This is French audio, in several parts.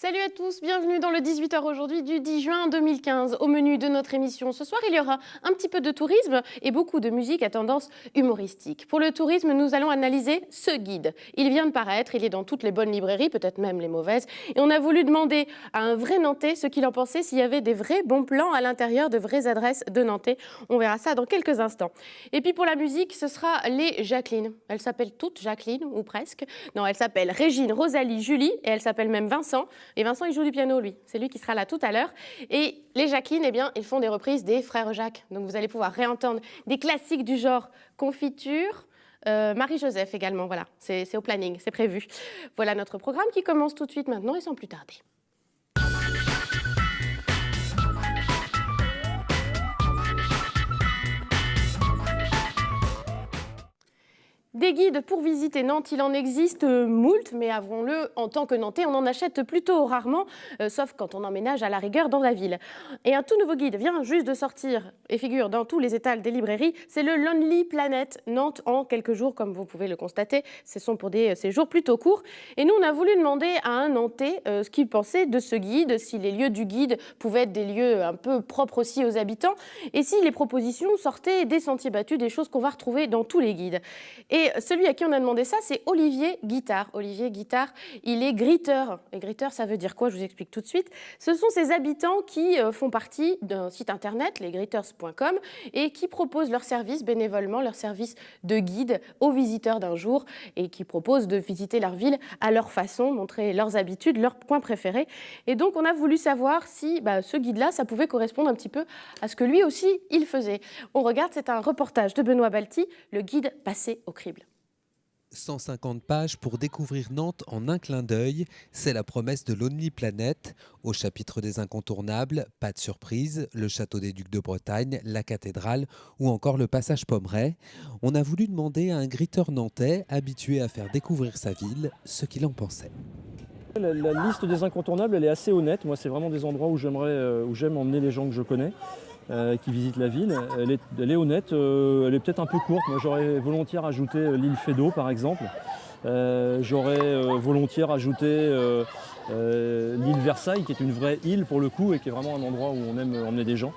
Salut à tous, bienvenue dans le 18h aujourd'hui du 10 juin 2015. Au menu de notre émission ce soir, il y aura un petit peu de tourisme et beaucoup de musique à tendance humoristique. Pour le tourisme, nous allons analyser ce guide. Il vient de paraître, il est dans toutes les bonnes librairies, peut-être même les mauvaises. Et on a voulu demander à un vrai Nantais ce qu'il en pensait, s'il y avait des vrais bons plans à l'intérieur de vraies adresses de Nantais. On verra ça dans quelques instants. Et puis pour la musique, ce sera les Jacqueline. Elles s'appellent toutes Jacqueline, ou presque. Non, elles s'appellent Régine, Rosalie, Julie, et elles s'appellent même Vincent. Et Vincent, il joue du piano, lui. C'est lui qui sera là tout à l'heure. Et les Jacqueline, eh bien, ils font des reprises des frères Jacques. Donc vous allez pouvoir réentendre des classiques du genre Confiture, Marie-Joseph également. Voilà, c'est au planning, c'est prévu. Voilà notre programme qui commence tout de suite maintenant et sans plus tarder. Des guides pour visiter Nantes, il en existe moult, mais avouons-le, en tant que Nantais, on en achète plutôt rarement, sauf quand on emménage à la rigueur dans la ville. Et un tout nouveau guide vient juste de sortir et figure dans tous les étals des librairies, c'est le Lonely Planet Nantes en quelques jours, comme vous pouvez le constater. Ce sont pour des séjours plutôt courts. Et nous, on a voulu demander à un Nantais ce qu'il pensait de ce guide, si les lieux du guide pouvaient être des lieux un peu propres aussi aux habitants, et si les propositions sortaient des sentiers battus, des choses qu'on va retrouver dans tous les guides. Et celui à qui on a demandé ça, c'est Olivier Guittard. Olivier Guittard, il est gritteur. Et gritteur, ça veut dire quoi? Je vous explique tout de suite. Ce sont ces habitants qui font partie d'un site internet, lesgritters.com, et qui proposent leurs services bénévolement, leurs services de guide aux visiteurs d'un jour, et qui proposent de visiter leur ville à leur façon, montrer leurs habitudes, leurs coins préférés. Et donc, on a voulu savoir si ce guide-là, ça pouvait correspondre un petit peu à ce que lui aussi, il faisait. On regarde, c'est un reportage de Benoît Balti, le guide passé au crible. 150 pages pour découvrir Nantes en un clin d'œil, c'est la promesse de Lonely Planet. Au chapitre des incontournables, pas de surprise, le château des Ducs de Bretagne, la cathédrale ou encore le passage Pommeraye. On a voulu demander à un gritteur nantais habitué à faire découvrir sa ville ce qu'il en pensait. La liste des incontournables, elle est assez honnête. Moi, c'est vraiment des endroits où j'aime emmener les gens que je connais. Qui visitent la ville. Elle est honnête, elle est peut-être un peu courte. Moi, j'aurais volontiers rajouté l'île Feydeau, par exemple. J'aurais volontiers rajouté l'île Versailles, qui est une vraie île pour le coup, et qui est vraiment un endroit où on aime emmener des gens.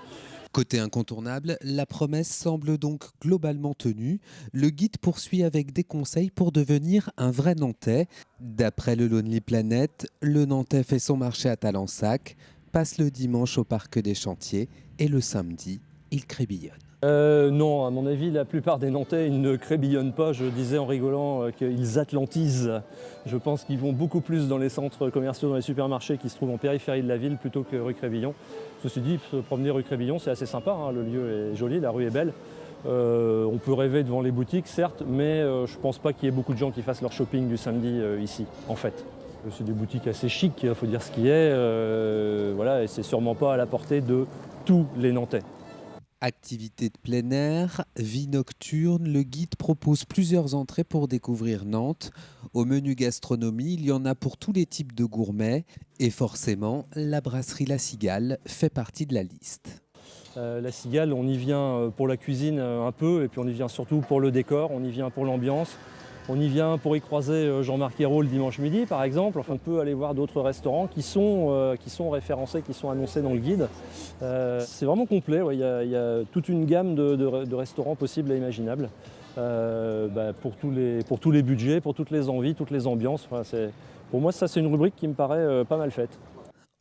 Côté incontournable, la promesse semble donc globalement tenue. Le guide poursuit avec des conseils pour devenir un vrai Nantais. D'après le Lonely Planet, le Nantais fait son marché à Talensac, passe le dimanche au parc des Chantiers et le samedi, il crébillonne. Non, à mon avis, la plupart des Nantais ils ne crébillonnent pas. Je disais en rigolant qu'ils atlantisent. Je pense qu'ils vont beaucoup plus dans les centres commerciaux, dans les supermarchés qui se trouvent en périphérie de la ville plutôt que rue Crébillon. Ceci dit, se promener rue Crébillon, c'est assez sympa, hein. Le lieu est joli, la rue est belle. On peut rêver devant les boutiques, certes, mais je ne pense pas qu'il y ait beaucoup de gens qui fassent leur shopping du samedi ici, en fait. C'est des boutiques assez chics, il faut dire ce qui est. Voilà, et c'est sûrement pas à la portée de tous les Nantais. Activités de plein air, vie nocturne, le guide propose plusieurs entrées pour découvrir Nantes. Au menu gastronomie, il y en a pour tous les types de gourmets. Et forcément, la brasserie La Cigale fait partie de la liste. La Cigale, on y vient pour la cuisine un peu, et puis on y vient surtout pour le décor, on y vient pour l'ambiance. On y vient pour y croiser Jean-Marc Ayrault le dimanche midi, par exemple. Enfin, on peut aller voir d'autres restaurants qui sont référencés, qui sont annoncés dans le guide. C'est vraiment complet, ouais. Il y a toute une gamme de restaurants possibles et imaginables. Pour tous les budgets, pour toutes les envies, toutes les ambiances. Enfin, pour moi, ça, c'est une rubrique qui me paraît pas mal faite.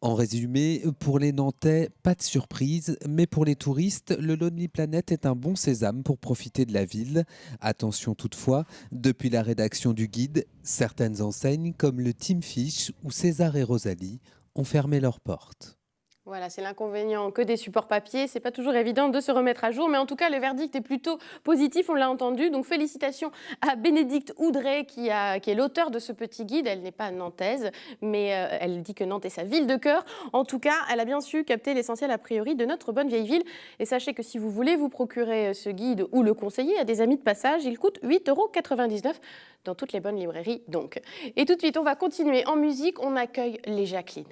En résumé, pour les Nantais, pas de surprise, mais pour les touristes, le Lonely Planet est un bon sésame pour profiter de la ville. Attention toutefois, depuis la rédaction du guide, certaines enseignes comme le Team Fish ou César et Rosalie ont fermé leurs portes. Voilà, c'est l'inconvénient que des supports papier. C'est pas toujours évident de se remettre à jour, mais en tout cas, le verdict est plutôt positif, on l'a entendu. Donc, félicitations à Bénédicte Oudret, qui est l'auteur de ce petit guide. Elle n'est pas nantaise, mais elle dit que Nantes est sa ville de cœur. En tout cas, elle a bien su capter l'essentiel a priori de notre bonne vieille ville. Et sachez que si vous voulez vous procurer ce guide ou le conseiller à des amis de passage, il coûte 8,99 € dans toutes les bonnes librairies donc. Et tout de suite, on va continuer en musique. On accueille les Jacqueline.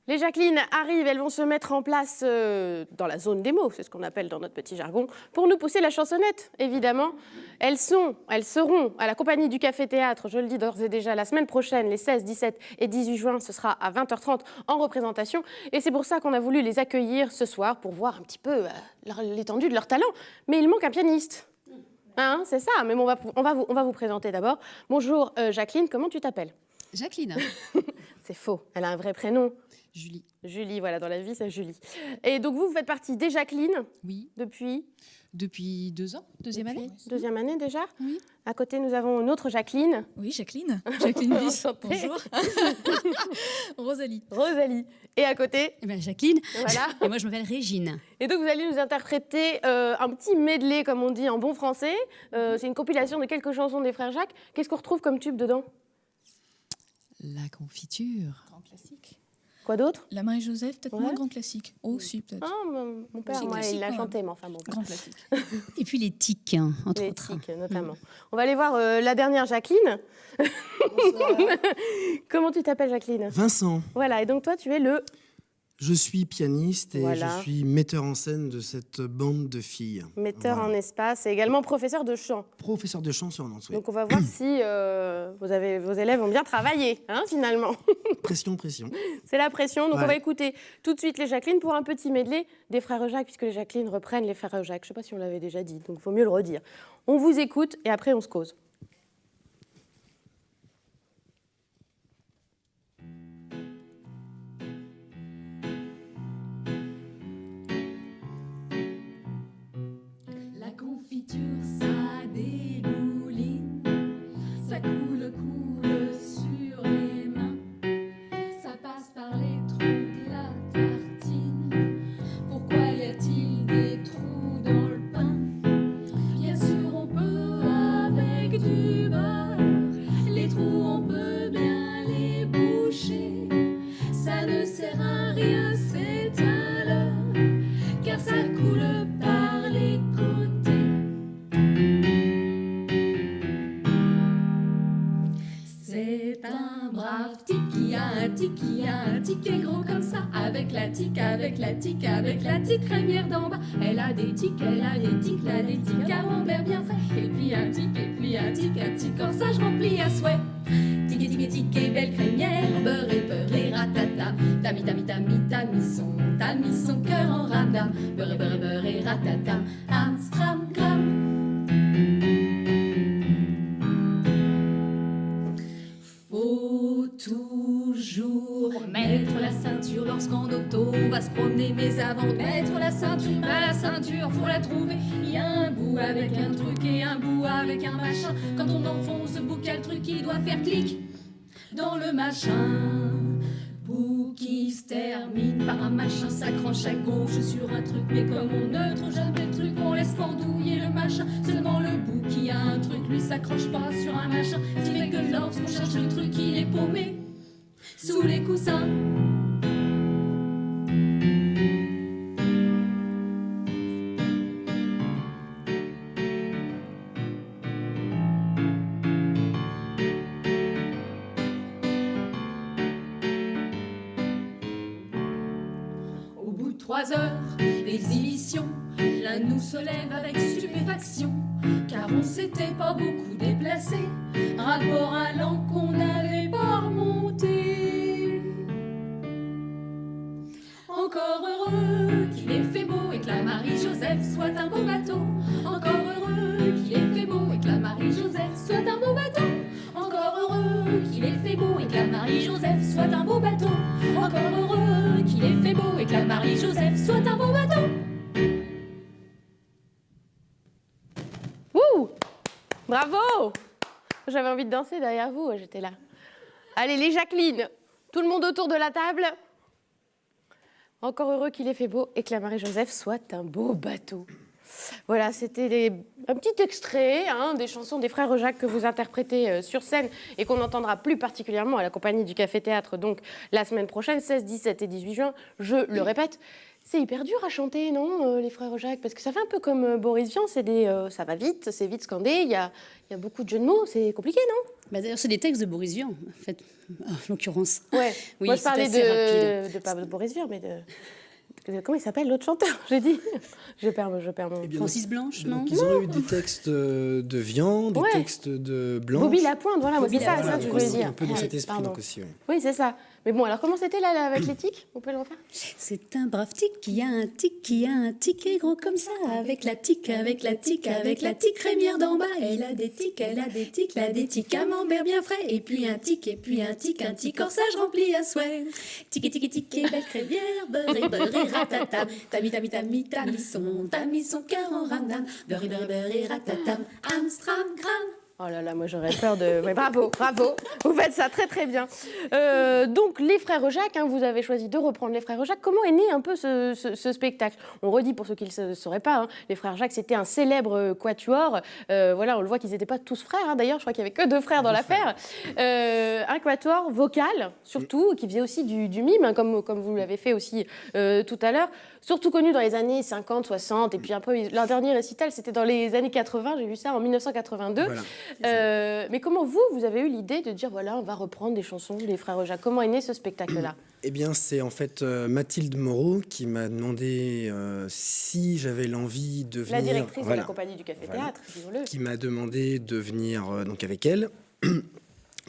Les Jacqueline arrivent, elles vont se mettre en place dans la zone démo, c'est ce qu'on appelle dans notre petit jargon, pour nous pousser la chansonnette, évidemment. Elles seront à la compagnie du Café Théâtre, je le dis d'ores et déjà, la semaine prochaine, les 16, 17 et 18 juin, ce sera à 20h30 en représentation. Et c'est pour ça qu'on a voulu les accueillir ce soir, pour voir un petit peu l'étendue de leur talent. Mais il manque un pianiste. Hein, c'est ça, mais bon, on va vous présenter d'abord. Bonjour Jacqueline, comment tu t'appelles? Jacqueline. C'est faux, elle a un vrai prénom. Julie. Julie, voilà, dans la vie, c'est Julie. Et donc, vous faites partie des Jacqueline Oui. depuis 2 ans, deuxième année. Deuxième année déjà. Oui. À côté, nous avons une autre Jacqueline. Oui, Jacqueline. Jacqueline Viss. Enchantée. Bonjour. Rosalie. Rosalie. Et à côté, Eh ben, Jacqueline. voilà. Et moi, je m'appelle Régine. Et donc, vous allez nous interpréter un petit medley, comme on dit en bon français. C'est une compilation de quelques chansons des frères Jacques. Qu'est-ce qu'on retrouve comme tube dedans? La confiture. Grand classique. Quoi d'autre? La Marie-Joseph, peut-être Ouais. moins grand classique. Oh, si, peut-être. Ah, mon père, C'est moi, classique, il l'a quand chanté, mais enfin bon. Grand classique. Et puis les tics, hein, entre Les autres. tics, notamment. On va aller voir la dernière Jacqueline. Comment tu t'appelles, Jacqueline? Vincent, Voilà, et donc toi, tu es le... je suis pianiste et Voilà. je suis metteur en scène de cette bande de filles. metteur Voilà. en espace et également professeur de chant. Professeur de chant sur Nantes, oui. Donc on va voir si vos élèves ont bien travaillé, hein, finalement. Pression, pression. C'est la pression. Donc Ouais. on va écouter tout de suite les Jacqueline pour un petit medley des frères Jacques, puisque les Jacqueline reprennent les frères Jacques. Je ne sais pas si on l'avait déjà dit, donc il faut mieux le redire. On vous écoute et après on se cause. La confiture, ça dégouline, ça coule sur les mains, ça passe par les trous de la tartine. Pourquoi y a-t-il des trous dans le pain? Bien sûr, on peut avec du beurre, les trous, on peut bien les boucher. Ça ne sert à rien, c'est un leurre, car ça coule par les côtés. C'est un brave tic qui a un tic qui a un ticket gros comme ça. Avec la tic, avec la tic, avec la tic crémière d'en bas. Elle a des tics, elle a des tics, là des tics camembert bien frais. Et puis un tic, et puis un tic corsage rempli à souhait. Tic et tic et belle crémière, beurre et ratata. T'as mis son cœur en radin. Beurre et ratata. Amstram gram. Faut toujours mettre la ceinture lorsqu'en auto on va se promener, mais avant de mettre la ceinture, faut la trouver. Il y a un bout avec un truc et un bout avec un machin. Quand on enfonce ce bout, quel truc qui doit faire clic dans le machin. Bout qui se termine par un machin s'accroche à gauche sur un truc, mais comme on ne trouve jamais le truc, on laisse pendouiller le machin. Seulement le bout qui a un truc, lui s'accroche pas sur un machin, ce qui fait que lorsqu'on cherche le truc, il est paumé sous les coussins. Au bout de 3 heures d'exhibition, l'un nous se lève avec stupéfaction, car on s'était pas beaucoup déplacé, rapport à l'an qu'on n'avait pas remonté. Encore heureux qu'il ait fait beau et que la Marie-Joseph soit un beau bateau. Encore heureux qu'il ait fait beau et que la Marie-Joseph soit un beau bateau. Encore heureux qu'il ait fait beau et que la Marie-Joseph soit un beau bateau. Encore heureux qu'il ait fait beau et que la Marie-Joseph soit un beau bateau. Ouh! Bravo! J'avais envie de danser derrière vous, j'étais là. Allez, les Jacqueline, tout le monde autour de la table. Encore heureux qu'il ait fait beau et que la Marie-Joseph soit un beau bateau. Voilà, c'était un petit extrait des chansons des frères Jacques que vous interprétez sur scène et qu'on entendra plus particulièrement à la compagnie du Café Théâtre, donc la semaine prochaine, 16, 17 et 18 juin. Je le répète, c'est hyper dur à chanter, non, les frères Jacques? Parce que ça fait un peu comme Boris Vian, ça va vite, c'est vite scandé, il y a beaucoup de jeux de mots, c'est compliqué, non? Bah, d'ailleurs, c'est des textes de Boris Vian, en fait, en l'occurrence. Ouais. Oui, Moi, je c'est parlais assez rapide. pas de Boris Vian, mais comment il s'appelle l'autre chanteur? J'ai dit. Je perds mon. Eh bien, Francis Blanche, non? donc, ils ont eu des textes de Vian, des Ouais. textes de Blanche. Bobby Lapointe, voilà, moi c'est ça, Voilà, ça que je donc voulais aussi dire. un peu dans Ouais, cet esprit, pardon. donc aussi, oui. Oui, c'est ça. Mais bon, alors comment c'était là avec les tics? Vous pouvez le refaire? C'est un brave tic qui a un tic qui a un ticket gros comme ça. Avec la tic, avec la tic, avec la tic crémière d'en bas. Elle a des tics, elle a des tics, elle a des tics camembert bien frais. Et puis un tic, un tic corsage rempli à souhait. Tiki tiki tiki, belle crémière, beurré, ratatam. T'as mis son cœur en ramdam. Beurré, ratatam. Amstram, gram. Oh là là, moi j'aurais peur de... Mais bravo, vous faites ça très très bien. Donc les frères Jacques, vous avez choisi de reprendre les frères Jacques. Comment est né un peu ce spectacle? On redit pour ceux qui ne le sauraient pas, les frères Jacques c'était un célèbre quatuor. Voilà, on le voit qu'ils n'étaient pas tous frères, d'ailleurs je crois qu'il n'y avait que 2 frères dans l'affaire. Un quatuor vocal surtout, qui faisait aussi du mime, comme vous l'avez fait aussi tout à l'heure. Surtout connu dans les années 50, 60, et puis un peu, leur dernier récital c'était dans les années 80, j'ai vu ça en 1982. Voilà. Mais comment vous avez eu l'idée de dire voilà, on va reprendre des chansons des frères Jacques? Comment est né ce spectacle-là? Eh bien, c'est en fait Mathilde Moreau qui m'a demandé si j'avais l'envie de venir... La directrice de Voilà. la compagnie du Café Voilà. Théâtre, disons-le. Qui m'a demandé de venir donc avec elle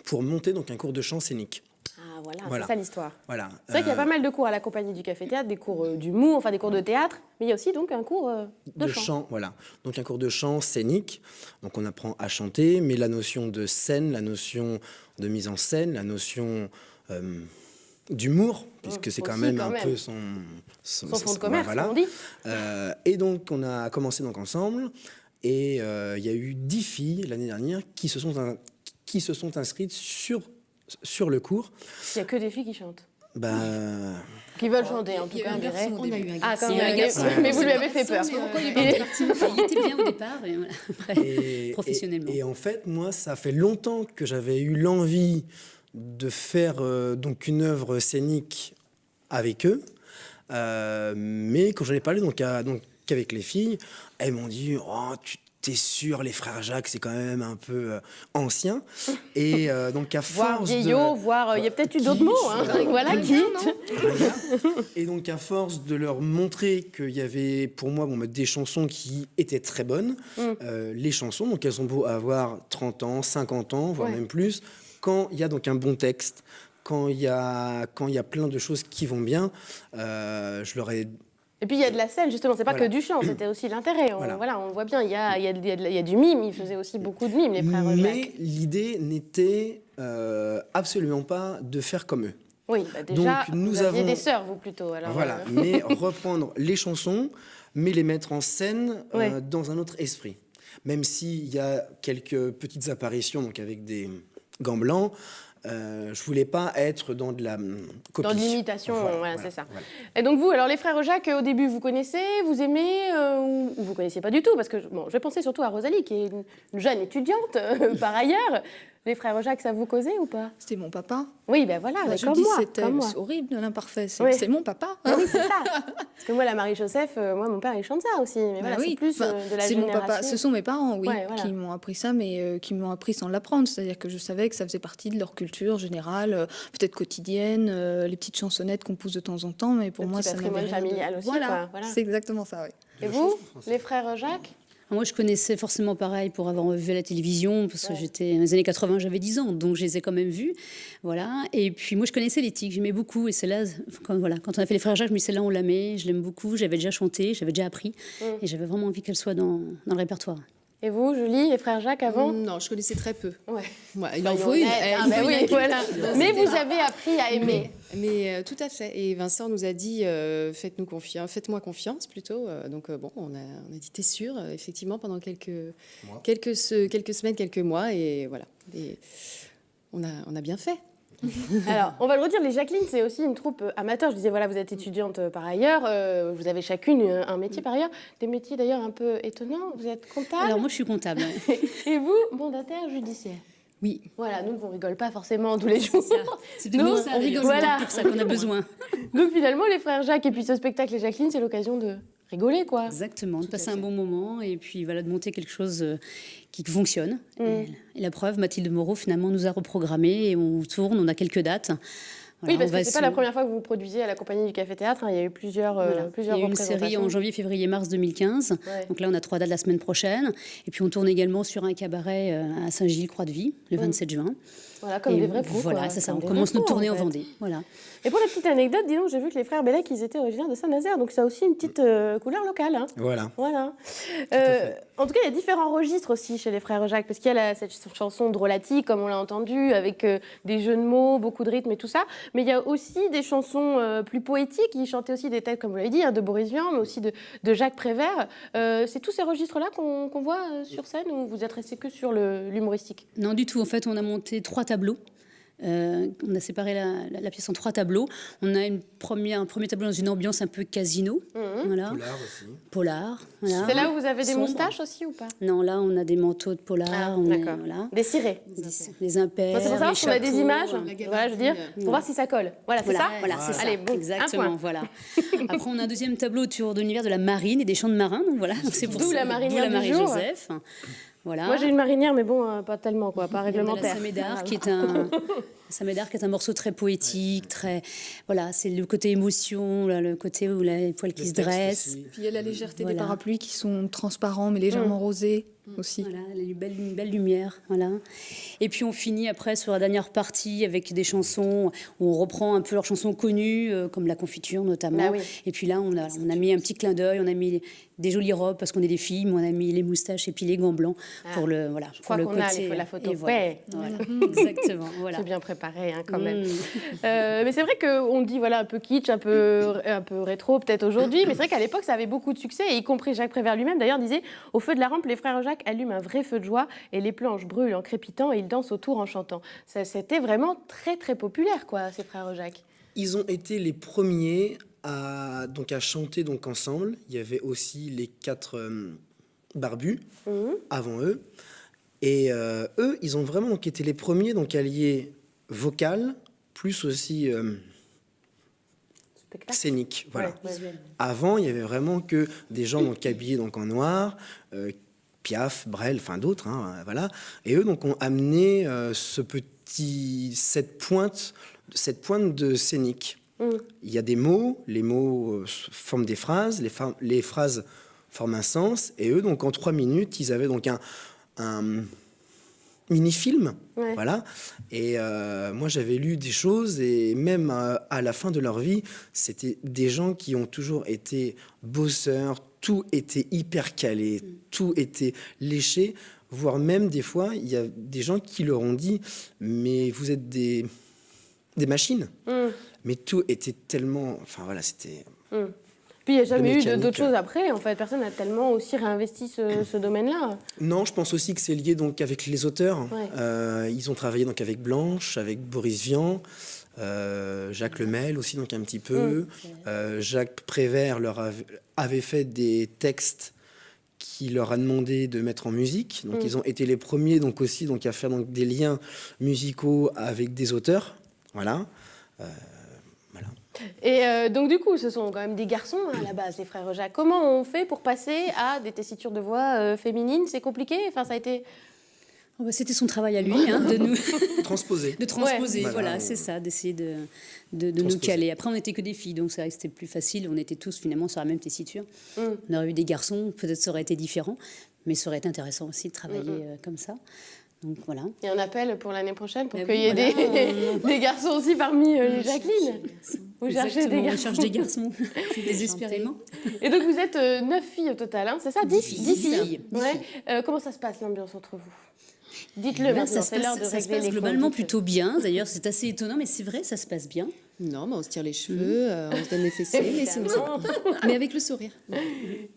pour monter donc un cours de chant scénique. Ah voilà, Voilà. c'est ça l'histoire. Voilà. C'est vrai qu'il y a pas mal de cours à la compagnie du Café Théâtre, des cours d'humour, enfin des cours de théâtre, mais il y a aussi donc un cours de chant. Voilà. Donc un cours de chant scénique. Donc on apprend à chanter, mais la notion de scène, la notion de mise en scène, la notion d'humour, puisque c'est quand aussi, même quand un même. peu Son fond de commerce, voilà. comme on dit. Et donc on a commencé donc ensemble, et il y a eu 10 filles l'année dernière qui se sont inscrites sur le cours. Il n'y a que des filles qui chantent. Qui veulent chanter, en tout cas, on dirait. On a eu un Ah, garçon. quand Il y a un même, garçon. mais vous lui avez fait peur. Il était bien au départ, et voilà, après, professionnellement. Et en fait, moi, ça fait longtemps que j'avais eu l'envie de faire donc une œuvre scénique avec eux. Mais quand j'en ai parlé donc qu'avec les filles, elles m'ont dit « Oh, t'es sûr, les frères Jacques, c'est quand même un peu ancien. » Et donc à Voire force vieillot, voire... Il y a peut-être eu d'autres mots. Voilà, qui Et donc, à force de leur montrer qu'il y avait, pour moi, des chansons qui étaient très bonnes, les chansons, donc elles ont beau avoir 30 ans, 50 ans, voire même plus, quand il y a donc un bon texte, quand il y a plein de choses qui vont bien, je leur ai... Et puis il y a de la scène, justement, c'est pas Voilà. que du chant, c'était aussi l'intérêt. Voilà. On voit bien, il y a du mime, ils faisaient aussi beaucoup de mime, les frères Jacques. Mais l'idée n'était absolument pas de faire comme eux. Oui, déjà, Donc, nous vous aviez avons- des sœurs, vous, plutôt. Alors, Voilà, mais reprendre les chansons, mais les mettre en scène Ouais. dans un autre esprit. Même s'il y a quelques petites apparitions donc avec des gants blancs, je voulais pas être dans de la copie. Dans l'imitation, Voilà, c'est ça. voilà. Et donc vous, alors les frères Jacques, au début, vous connaissez, vous aimez, ou vous connaissiez pas du tout? Parce que je vais penser surtout à Rosalie, qui est une jeune étudiante, par ailleurs. Les frères Jacques, ça vous causait ou pas? C'était mon papa. Oui, ben voilà, mais Je comme dis moi. c'était Comme moi. horrible, l'imparfait. Oui. C'est mon papa. Ah oui, c'est ça. Parce que moi, la Marie-Joseph, moi, mon père, il chante ça aussi. Mais voilà, Bah c'est oui. plus Enfin, de la c'est mon génération. papa. Ce sont mes parents, oui, Ouais, voilà. qui m'ont appris ça, mais qui m'ont appris sans l'apprendre. C'est-à-dire que je savais que ça faisait partie de leur culture générale, peut-être quotidienne, les petites chansonnettes qu'on pousse de temps en temps, mais pour Le moi, petit ça n'avait patrimoine rien de... familial aussi, Voilà, quoi, voilà. c'est exactement ça, oui. Et vous, les frères Jacques? Moi, je connaissais forcément pareil pour avoir vu à la télévision, parce que Ouais. j'étais dans les années 80, j'avais 10 ans, donc je les ai quand même vus. Voilà. Et puis moi, je connaissais les tics, j'aimais beaucoup. Et c'est là, quand on a fait les frères Jacques, je me suis dit, celle-là, on la met, je l'aime beaucoup, j'avais déjà chanté, j'avais déjà appris, et j'avais vraiment envie qu'elle soit dans le répertoire. Et vous, Julie, les frères Jacques avant? Non, je connaissais très peu. Ouais. Ouais, il Soyons en faut une. honnêtes. Ah Il bah faut oui, une voilà. dans Mais ce vous débat. avez appris à aimer. Mais tout à fait. Et Vincent nous a dit faites-nous confiance, faites-moi confiance plutôt. Donc bon, on a dit t'es sûr, effectivement, pendant quelques semaines, quelques mois, et voilà. Et on a bien fait. Alors, on va le redire, les Jacqueline, c'est aussi une troupe amateur. Je disais, voilà, vous êtes étudiante par ailleurs, vous avez chacune un métier par ailleurs. Des métiers d'ailleurs un peu étonnants. Vous êtes comptable. Alors moi, je suis comptable. Ouais. Et vous, mandataire judiciaire. Oui. Voilà, nous, on rigole pas forcément tous les jours. C'est pour ça, on rigole voilà. Pour ça qu'on a besoin. Donc finalement, les frères Jacques et puis ce spectacle, les Jacqueline, c'est l'occasion de rigoler, quoi. Exactement, de passer un bon moment et puis voilà, de monter quelque chose qui fonctionne. Et la preuve, Mathilde Moreau finalement nous a reprogrammé et on tourne, on a quelques dates. Voilà, oui, parce que c'est pas la première fois que vous vous produisez à la compagnie du Café Théâtre. Hein. Il y a eu plusieurs Il y a eu une série en janvier, février, mars 2015. Ouais. Donc là, on a 3 dates la semaine prochaine. Et puis on tourne également sur un cabaret à Saint-Gilles, Croix-de-Vie, le 27 juin. Voilà, comme des vrais pros. Voilà, c'est ça. On commence notre tournée en Vendée. Voilà. Et pour la petite anecdote, dis donc, j'ai vu que les frères Bellec, ils étaient originaires de Saint-Nazaire, donc ça a aussi une petite couleur locale. Hein. Voilà. En tout cas, il y a différents registres aussi chez les frères Jacques, parce qu'il y a cette chanson drôlatique, comme on l'a entendu, avec des jeux de mots, beaucoup de rythme et tout ça. Mais il y a aussi des chansons plus poétiques. Ils chantaient aussi des textes, comme vous l'avez dit, hein, de Boris Vian, mais aussi de Jacques Prévert. C'est tous ces registres-là qu'on voit sur scène, ou vous êtes resté que sur l'humoristique? Non, du tout. En fait, on a monté 3 tableaux. On a séparé la pièce en 3 tableaux. On a un premier tableau dans une ambiance un peu casino. Voilà. Polar aussi. Polar. Voilà. C'est là où vous avez des Sombre. moustaches aussi ou pas? Non, là, on a des manteaux de polar. D'accord. Voilà. Des cirés. Des impairs. Bon, c'est pour savoir les si on a des chapeaux, images, la voilà, je veux gabardine. dire, pour voir si ça colle. Voilà, c'est ça? Voilà, c'est ça. Allez, bon, un Exactement, point. voilà. Après, on a un deuxième tableau autour de l'univers de la marine et des chants de marins. Donc voilà, c'est pour D'où ça. la marinière D'où la du Marie jour. Joseph. Voilà. Moi, j'ai une marinière, mais bon, pas tellement, quoi, pas On a réglementaire. la Samédard qui est un Samédard qui est un morceau très poétique, très voilà, c'est le côté émotion, là, le côté où les poils qui se dressent. Puis il y a la légèreté Voilà. des parapluies qui sont transparents mais légèrement rosés aussi. Voilà, une belle lumière, voilà. Et puis on finit après sur la dernière partie avec des chansons où on reprend un peu leurs chansons connues, comme La Confiture notamment. Bah oui. Et puis là, on a mis un petit clin d'œil, on a mis des jolies robes parce qu'on est des filles, mais on a mis les moustaches et puis les gants blancs pour le voilà, Je pour crois le qu'on a côté. la photo. Et voilà, Ouais. voilà, exactement, voilà. C'est bien préparé, hein, quand même. Mm. Mais c'est vrai qu'on dit voilà, un peu kitsch, un peu rétro peut-être aujourd'hui, mais c'est vrai qu'à l'époque, ça avait beaucoup de succès, et y compris Jacques Prévert lui-même, d'ailleurs, disait « Au feu de la rampe, les frères Jacques allument un vrai feu de joie, et les planches brûlent en crépitant, et ils dansent autour en chantant. » C'était vraiment très, très populaire, quoi, ces frères Jacques. Ils ont été les premiers à chanter donc ensemble. Il y avait aussi les 4 barbus avant eux. Et eux, ils ont vraiment donc été les premiers donc, à lier vocal plus aussi Spectacle. scénique. Voilà. Ouais. Avant, il y avait vraiment que des gens donc, habillés donc, en noir, Piaf, Brel, enfin d'autres. Hein, voilà. Et eux donc, ont amené cette pointe de scénique. Il y a des mots, les mots forment des phrases, les phrases forment un sens, et eux, donc en 3 minutes, ils avaient donc un mini-film, voilà. Et moi, j'avais lu des choses, et même à la fin de leur vie, c'était des gens qui ont toujours été bosseurs, tout était hyper calé, tout était léché, voire même des fois, il y a des gens qui leur ont dit « mais vous êtes des machines ». Mais tout était tellement... Enfin, voilà, c'était... Puis il n'y a jamais eu mécanique. d'autres choses après. En fait, personne n'a tellement aussi réinvesti ce domaine-là. Non, je pense aussi que c'est lié donc avec les auteurs. Ouais. Ils ont travaillé donc avec Blanche, avec Boris Vian, Jacques Lemel aussi donc un petit peu. Jacques Prévert leur avait fait des textes qu'il leur a demandé de mettre en musique. Donc ils ont été les premiers donc aussi donc à faire donc des liens musicaux avec des auteurs. Voilà. Et donc du coup, ce sont quand même des garçons hein, à la base, les frères Jacques. Comment on fait pour passer à des tessitures de voix féminines? C'est compliqué? Enfin, ça a été... Oh, bah, c'était son travail à lui, hein, de nous Transposé. de transposer, Ouais. voilà, Voilà. c'est ça, d'essayer de nous Transposer. caler. Après, on n'était que des filles, donc c'est vrai que c'était plus facile. On était tous finalement sur la même tessiture. On aurait eu des garçons, peut-être ça aurait été différent, mais ça aurait été intéressant aussi de travailler comme ça. Donc voilà. Il y a un appel pour l'année prochaine pour Ben qu'il y ait oui, voilà, des garçons aussi parmi les Jacqueline. Vous cherchez Exactement, des on garçons. cherche des garçons, désespérément. Et donc vous êtes 9 filles au total, hein, c'est ça? 10 filles. 10 Ouais. Comment ça se passe l'ambiance entre vous? Dites-le Là, maintenant, ça se c'est l'heure de passe, ça se régler passe les globalement comptes. plutôt bien. D'ailleurs, c'est assez étonnant, mais c'est vrai, ça se passe bien. Non, mais on se tire les cheveux, on se donne les fessées, mais sinon, mais avec le sourire.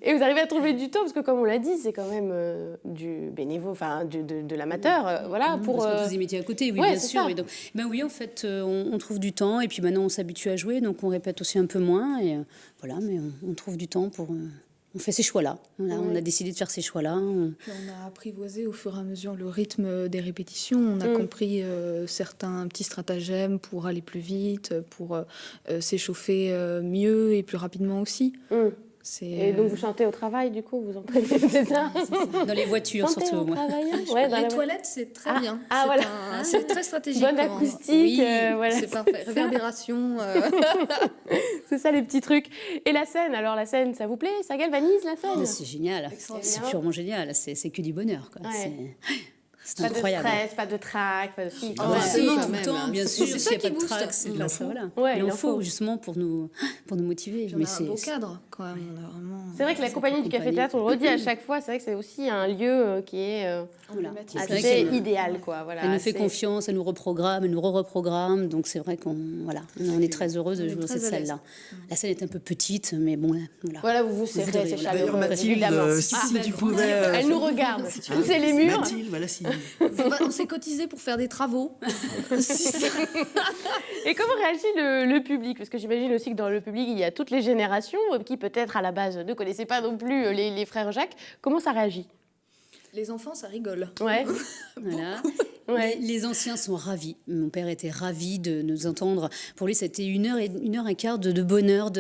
Et vous arrivez à trouver du temps, parce que comme on l'a dit, c'est quand même du bénévole, enfin de l'amateur, voilà, pour... Parce qu'on a tous des métiers à côté, oui, ouais, bien c'est sûr. ça. Et donc, oui, en fait, on trouve du temps, et puis maintenant on s'habitue à jouer, donc on répète aussi un peu moins, et voilà, mais on trouve du temps pour... on fait ces choix-là. Voilà, on a décidé de faire ces choix-là. Puis on a apprivoisé au fur et à mesure le rythme des répétitions. On a compris certains petits stratagèmes pour aller plus vite, pour s'échauffer mieux et plus rapidement aussi. Et donc vous chantez au travail, du coup, vous entraînez, c'est ça? Dans les voitures, Chantez surtout. au moi. travail, ouais, dans Les la- toilettes, c'est très bien. Ah, C'est voilà. c'est très stratégique. Bonne comme endroit. acoustique, Oui, voilà. c'est parfait. Réverbération. C'est ça les petits trucs. Et la scène, alors la scène, ça vous plaît? Ça galvanise la scène? C'est génial. C'est purement génial. C'est que du bonheur. Quoi. Ouais. C'est Pas incroyable. de stress, pas de trac, pas de... Si, quand Ah, même. si, Si, quand tout le même, temps, hein. bien sûr. C'est S'il ça n'y a qui pas de booste. trac, c'est Il pas en ça. faut. Voilà. Ouais, il en faut faut. justement pour nous motiver. Puis on a un beau cadre quand même. On a vraiment. C'est vrai que la compagnie du Café Théâtre, on le redit à chaque fois, c'est vrai que c'est aussi un lieu qui est Voilà. emblématique. C'est vrai assez qu'elle- idéal, quoi. Voilà, Elle nous fait assez- confiance, elle nous reprogramme, elle nous re-reprogramme. Donc c'est vrai qu'on on est très heureuse de On est jouer dans très cette à l'aise. salle-là. La scène est un peu petite, mais bon, voilà. Voilà, vous vous serrez, devriez, c'est voilà. chaleureux, D'ailleurs, Mathilde, évidemment. si tu pouvais... Elle nous regarde, pousser les murs. Mathilde, voilà, si... On s'est cotisé pour faire des travaux. Et comment réagit le public? Parce que j'imagine aussi que dans le public, il y a toutes les générations qui peut-être à la base ne connaissaient pas non plus les frères Jacques. Comment ça réagit? Les enfants, ça rigole. Ouais. Voilà. Ouais. Les anciens sont ravis. Mon père était ravi de nous entendre. Pour lui, c'était une heure et quart de bonheur,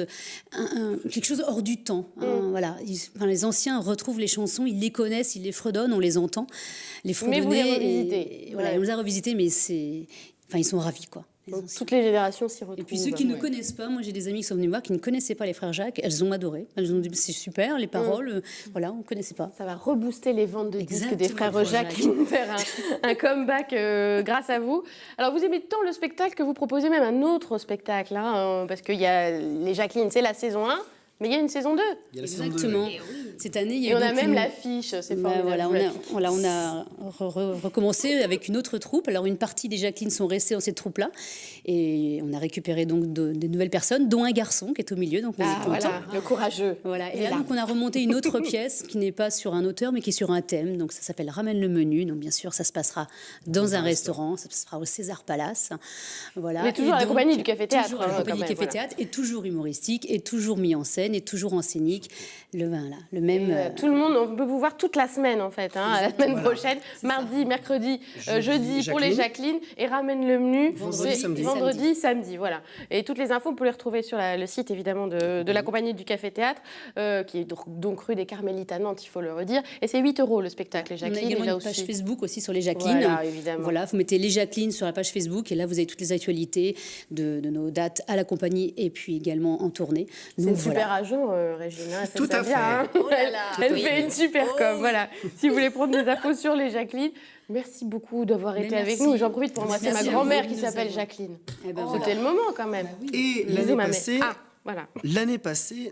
quelque chose hors du temps. Voilà. Les anciens retrouvent les chansons, ils les connaissent, ils les fredonnent, on les entend. Les fredonner. Mais vous les revisitez. Voilà, Ouais. on les a revisités, mais ils sont ravis, quoi. Les Donc, anciens. toutes les générations s'y retrouvent. Et puis ceux qui ne connaissent pas, moi j'ai des amis qui sont venus me voir qui ne connaissaient pas les frères Jacques, elles ont adoré. Elles ont dit c'est super, les paroles, voilà, on ne connaissait pas. Ça va rebooster les ventes de disques des Exactement, frères Jacques qui vont faire un comeback grâce à vous. Alors vous aimez tant le spectacle que vous proposez même un autre spectacle, hein, parce qu'il y a les Jacqueline, c'est la saison 1, mais il y a une saison 2. Il y a la saison 2. Exactement. Cette année, il y a Et on eu a donc même une- l'affiche, c'est Bah, formidable. voilà, on a recommencé avec une autre troupe. Alors une partie des Jacqueline sont restées dans cette troupe-là et on a récupéré donc des nouvelles personnes, dont un garçon qui est au milieu, donc on est Ah, content. voilà, le courageux. Voilà. Il Et est là, là. donc, on a remonté une autre pièce qui n'est pas sur un auteur, mais qui est sur un thème. Donc, ça s'appelle Ramène le menu. Donc, bien sûr, ça se passera dans un restaurant. Ça se passera au César Palace. Voilà. Mais toujours Et à la donc, compagnie du Café Théâtre, Toujours à la hein, compagnie quand du même, Café voilà. Théâtre, et toujours humoristique, et toujours mis en scène, et toujours en scénique. Le même. Tout le monde, on peut vous voir toute la semaine en fait, hein, la semaine prochaine, mardi, mercredi, jeudi pour les Jacqueline et ramène le menu Vendredi, c'est samedi. vendredi, samedi, voilà. Et toutes les infos, vous pouvez les retrouver sur le site évidemment de la compagnie du Café Théâtre, qui est donc rue des Carmélites à Nantes, il faut le redire. Et c'est 8 € le spectacle, les On a Jacqueline. également il y a une page aussi. Facebook aussi sur les Jacqueline. Voilà, évidemment. Voilà, vous mettez les Jacqueline sur la page Facebook et là vous avez toutes les actualités de nos dates à la compagnie et puis également en tournée. C'est Donc, une super agent, Régine. Hein, elle fait Tout ça à bien, fait. hein. Elle fait une super com. Voilà. Si vous voulez prendre des infos sur les Jacqueline, merci beaucoup d'avoir été avec merci. nous. J'en profite pour embrasser ma Merci à grand-mère vous qui de nous s'appelle avoir. Jacqueline. Eh ben, C'était le moment quand même. Et Bisous, l'année ma mère. passée, Ah, voilà.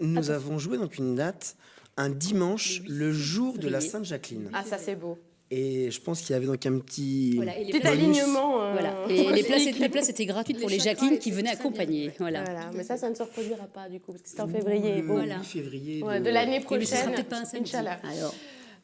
nous avons joué donc une date, un dimanche, le jour de la février. Sainte-Jacqueline. Ah, ça c'est beau. Et je pense qu'il y avait donc un petit... Voilà, et les Petit places- alignement. Voilà. Et les musique. places étaient gratuites pour Les les chakras Jacqueline étaient qui venaient très bien, accompagner. Voilà. Voilà, mais ça ne se reproduira pas du coup, parce que c'était en février. Bon. Voilà. février Ouais, de l'année Et mais ce sera prochaine, peut-être pas un samedi. Inch'Allah. Alors,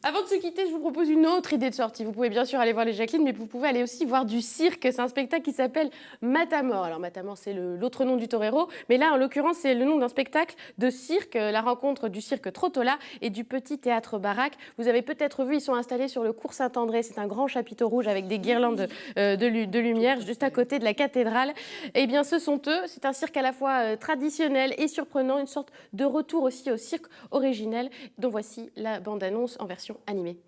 Avant de se quitter, je vous propose une autre idée de sortie. Vous pouvez bien sûr aller voir les Jacqueline, mais vous pouvez aller aussi voir du cirque. C'est un spectacle qui s'appelle Matamor. Alors Matamor, c'est l'autre nom du torero, mais là, en l'occurrence, c'est le nom d'un spectacle de cirque, la rencontre du cirque Trottola et du petit théâtre Baraque. Vous avez peut-être vu, ils sont installés sur le cours Saint-André. C'est un grand chapiteau rouge avec des guirlandes de lumière juste à côté de la cathédrale. Eh bien, ce sont eux. C'est un cirque à la fois traditionnel et surprenant, une sorte de retour aussi au cirque originel, dont voici la bande-annonce en version animée.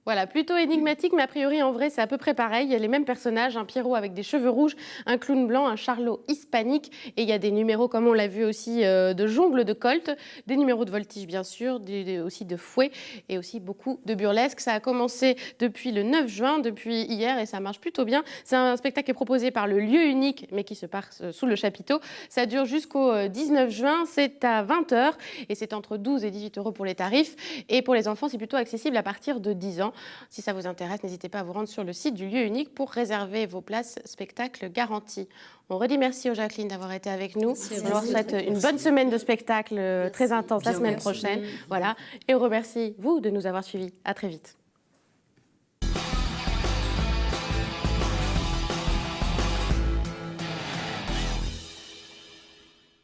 Voilà, plutôt énigmatique, mais a priori, en vrai, c'est à peu près pareil. Il y a les mêmes personnages, un Pierrot avec des cheveux rouges, un clown blanc, un charlot hispanique. Et il y a des numéros, comme on l'a vu aussi, de jongle, de colt, des numéros de voltige, bien sûr, aussi de fouet et aussi beaucoup de burlesque. Ça a commencé depuis le 9 juin, depuis hier, et ça marche plutôt bien. C'est un spectacle qui est proposé par le lieu unique, mais qui se passe sous le chapiteau. Ça dure jusqu'au 19 juin, c'est à 20h, et c'est entre 12 et 18 € pour les tarifs. Et pour les enfants, c'est plutôt accessible à partir de 10 ans. Si ça vous intéresse, n'hésitez pas à vous rendre sur le site du lieu unique pour réserver vos places spectacle garanti. On redit merci aux Jacqueline d'avoir été avec nous. On leur souhaite une bonne semaine de spectacle très intense la semaine prochaine. Voilà. Et on remercie vous de nous avoir suivis. À très vite.